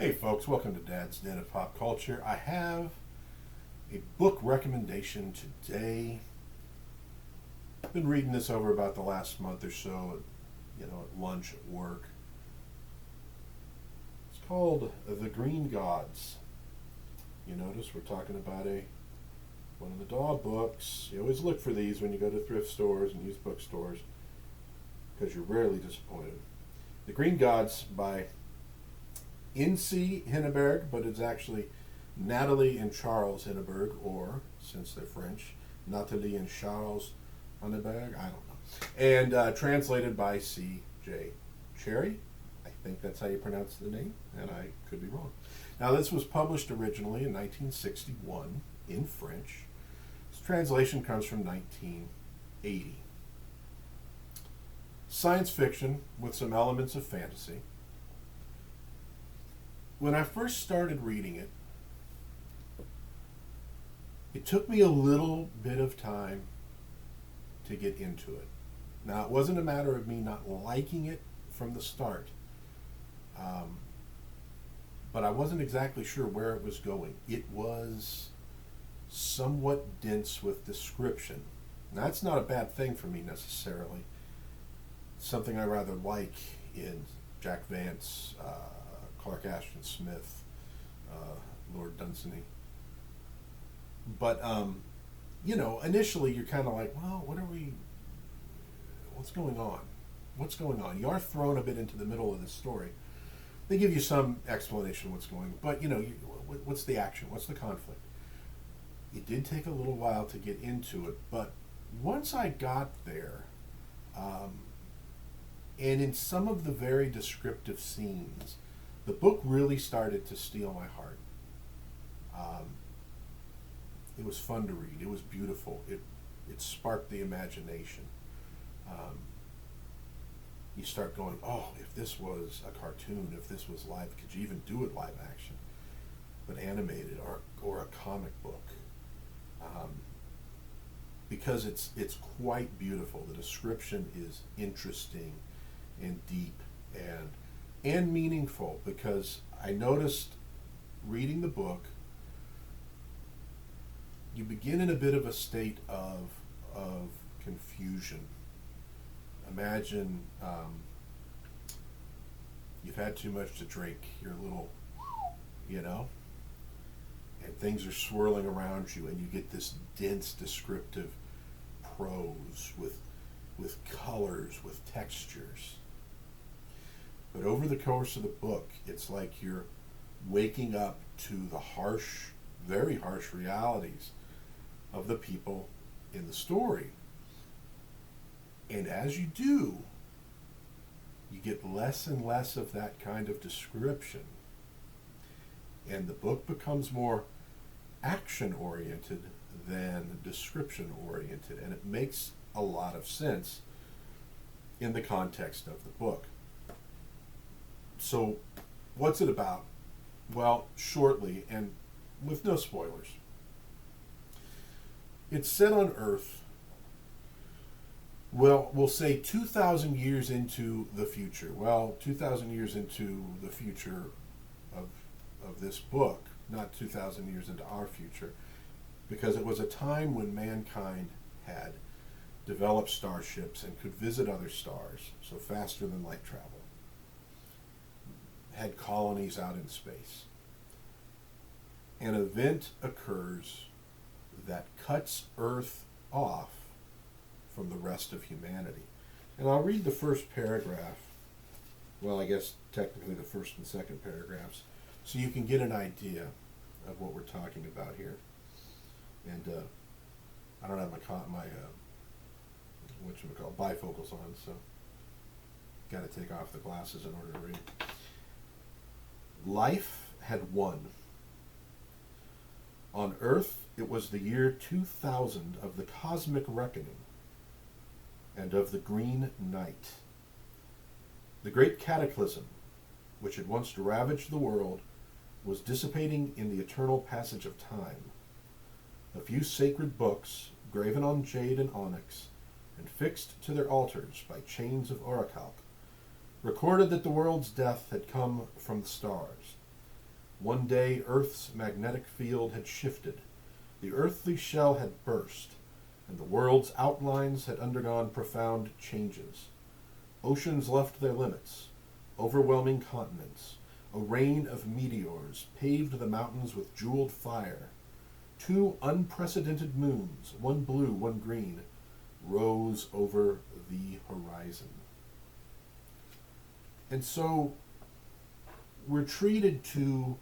Hey folks, welcome to Dad's Den of Pop Culture. I have a book recommendation today. I've been reading this over about the last month or so, at lunch at work. It's called The Green Gods. You notice we're talking about one of the dog books. You always look for these when you go to thrift stores and used bookstores because you're rarely disappointed. The Green Gods by N.C. Henneberg, but it's actually Nathalie and Charles Henneberg, or, since they're French, Nathalie and Charles Henneberg, I don't know. And translated by C.J. Cherryh. I think that's how you pronounce the name, and I could be wrong. Now, this was published originally in 1961 in French. This translation comes from 1980. Science fiction with some elements of fantasy. When I first started reading it, it took me a little bit of time to get into it. Now, it wasn't a matter of me not liking it from the start, but I wasn't exactly sure where it was going. It was somewhat dense with description. Now, that's not a bad thing for me necessarily. It's something I rather like in Jack Vance, Clark Ashton Smith, Lord Dunsany. But, initially you're kind of like, well, what's going on? What's going on? You are thrown a bit into the middle of the story. They give you some explanation of what's going on, but, what's the action? What's the conflict? It did take a little while to get into it, but once I got there, and in some of the very descriptive scenes, the book really started to steal my heart. It was fun to read. It was beautiful. It sparked the imagination. You start going, oh, if this was a cartoon, if this was live, could you even do it live action? But animated or a comic book. Because it's quite beautiful. The description is interesting and deep and meaningful, because I noticed reading the book, you begin in a bit of a state of confusion. Imagine you've had too much to drink, you're a little, and things are swirling around you, and you get this dense descriptive prose with colors, with textures. But over the course of the book, it's like you're waking up to the harsh, very harsh realities of the people in the story. And as you do, you get less and less of that kind of description. And the book becomes more action-oriented than description-oriented. And it makes a lot of sense in the context of the book. So, what's it about? Well, shortly, and with no spoilers. It's set on Earth, well, we'll say 2,000 years into the future. Well, 2,000 years into the future of this book, not 2,000 years into our future, because it was a time when mankind had developed starships and could visit other stars, so faster than light travel. Had colonies out in space. An event occurs that cuts Earth off from the rest of humanity. And I'll read the first paragraph, well, I guess technically the first and second paragraphs, so you can get an idea of what we're talking about here. And I don't have my bifocals on, so got to take off the glasses in order to read. Life had won. On Earth, it was the year 2000 of the cosmic reckoning and of the Green Night. The great cataclysm, which had once ravaged the world, was dissipating in the eternal passage of time. A few sacred books, graven on jade and onyx, and fixed to their altars by chains of orichalc, recorded that the world's death had come from the stars, One day, Earth's magnetic field had shifted. The earthly shell had burst, and the world's outlines had undergone profound changes. Oceans left their limits, overwhelming continents. A rain of meteors paved the mountains with jeweled fire. Two unprecedented moons, one blue, one green, rose over the horizon. And so we're treated to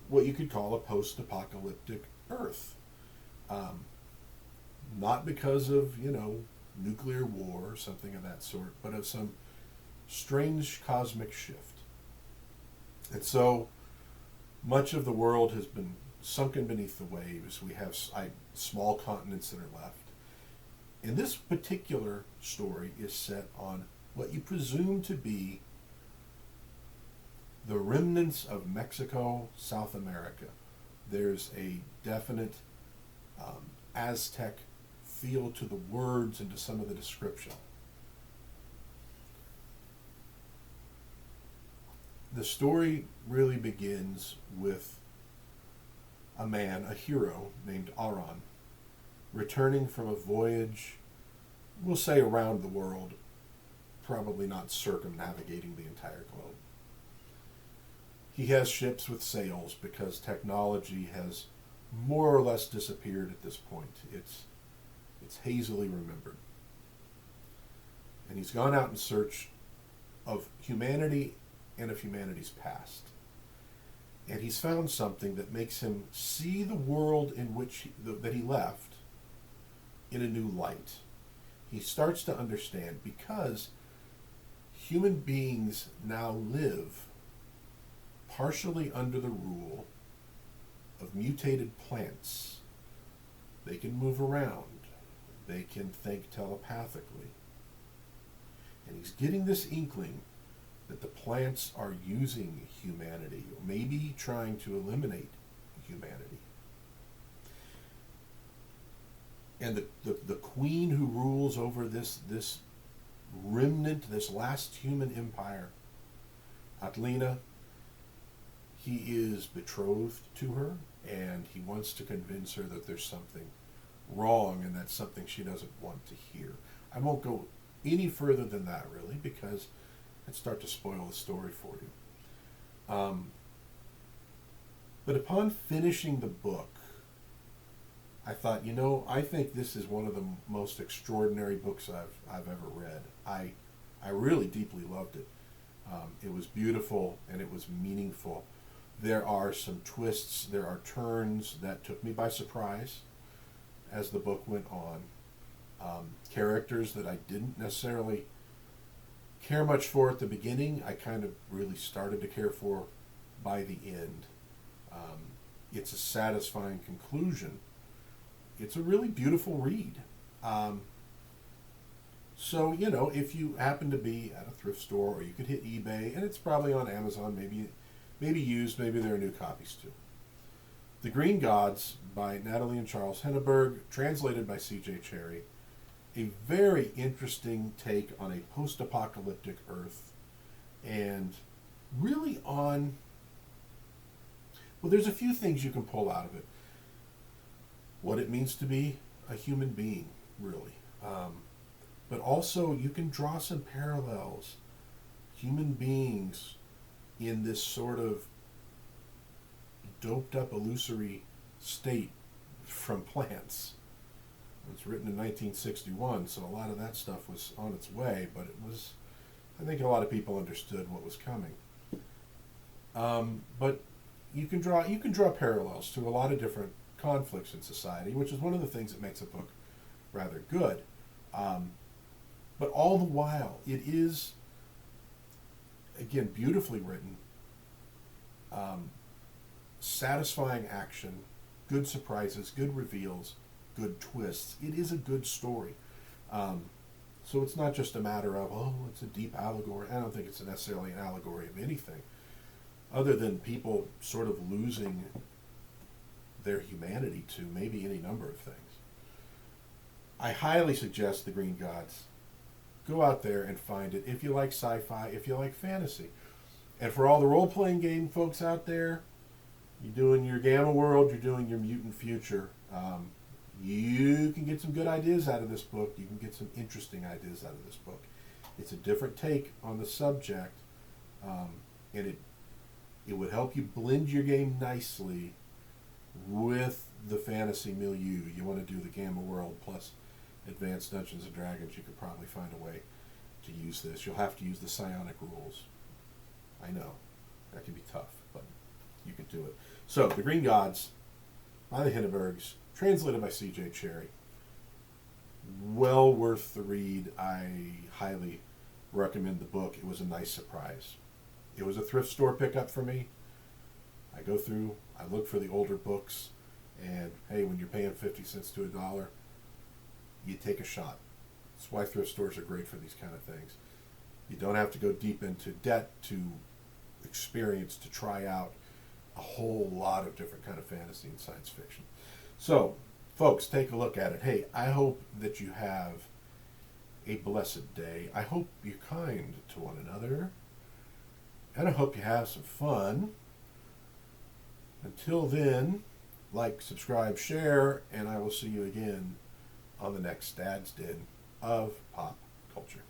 what you could call a post-apocalyptic Earth. Not because of, nuclear war or something of that sort, but of some strange cosmic shift. And so much of the world has been sunken beneath the waves. We have small continents that are left. And this particular story is set on what you presume to be the remnants of Mexico, South America. There's a definite Aztec feel to the words and to some of the description. The story really begins with a man, a hero named Aran, returning from a voyage, we'll say around the world, probably not circumnavigating the entire globe. He has ships with sails because technology has more or less disappeared at this point. It's hazily remembered. And he's gone out in search of humanity and of humanity's past. And he's found something that makes him see the world in which that he left in a new light. He starts to understand because human beings now live partially under the rule of mutated plants. They can move around. They can think telepathically. And he's getting this inkling that the plants are using humanity, or maybe trying to eliminate humanity. And the queen who rules over this remnant, this last human empire, Atlina, he is betrothed to her, and he wants to convince her that there's something wrong, and that's something she doesn't want to hear. I won't go any further than that, really, because I'd start to spoil the story for you. But upon finishing the book, I thought, I think this is one of the most extraordinary books I've ever read. I really deeply loved it. It was beautiful and it was meaningful. There are some twists, there are turns that took me by surprise as the book went on. Characters that I didn't necessarily care much for at the beginning, I kind of really started to care for by the end. It's a satisfying conclusion. It's a really beautiful read. So, if you happen to be at a thrift store, or you could hit eBay, and it's probably on Amazon, maybe used, maybe there are new copies too. The Green Gods by Nathalie and Charles Henneberg, translated by C.J. Cherryh. A very interesting take on a post-apocalyptic Earth, and really on, well, there's a few things you can pull out of it. What it means to be a human being, really. But also you can draw some parallels. Human beings in this sort of doped up illusory state from plants. It was written in 1961, so a lot of that stuff was on its way, but I think a lot of people understood what was coming. But you can draw parallels to a lot of different conflicts in society, which is one of the things that makes a book rather good. But all the while, it is, again, beautifully written, satisfying action, good surprises, good reveals, good twists. It is a good story. So it's not just a matter of, it's a deep allegory. I don't think it's necessarily an allegory of anything, other than people sort of losing their humanity to maybe any number of things. I highly suggest The Green Gods. Go out there and find it. If you like sci-fi, if you like fantasy, And for all the role-playing game folks out there, you're doing your Gamma World, you're doing your Mutant Future. You can get some good ideas out of this book. You can get some interesting ideas out of this book. It's a different take on the subject, and it would help you blend your game nicely with the fantasy milieu. You want to do the Gamma World plus Advanced Dungeons and Dragons, you could probably find a way to use this. You'll have to use the psionic rules. I know, that can be tough, but you can do it. So, The Green Gods by the Hennebergs, translated by C.J. Cherryh. Well worth the read. I highly recommend the book. It was a nice surprise. It was a thrift store pickup for me. I go through, I look for the older books, and hey, when you're paying 50 cents to $1, you take a shot. That's why thrift stores are great for these kind of things. You don't have to go deep into debt to experience, to try out a whole lot of different kind of fantasy and science fiction. So, folks, take a look at it. Hey, I hope that you have a blessed day. I hope you're kind to one another. And I hope you have some fun. Until then, like, subscribe, share, and I will see you again on the next Dad's Den of Pop Culture.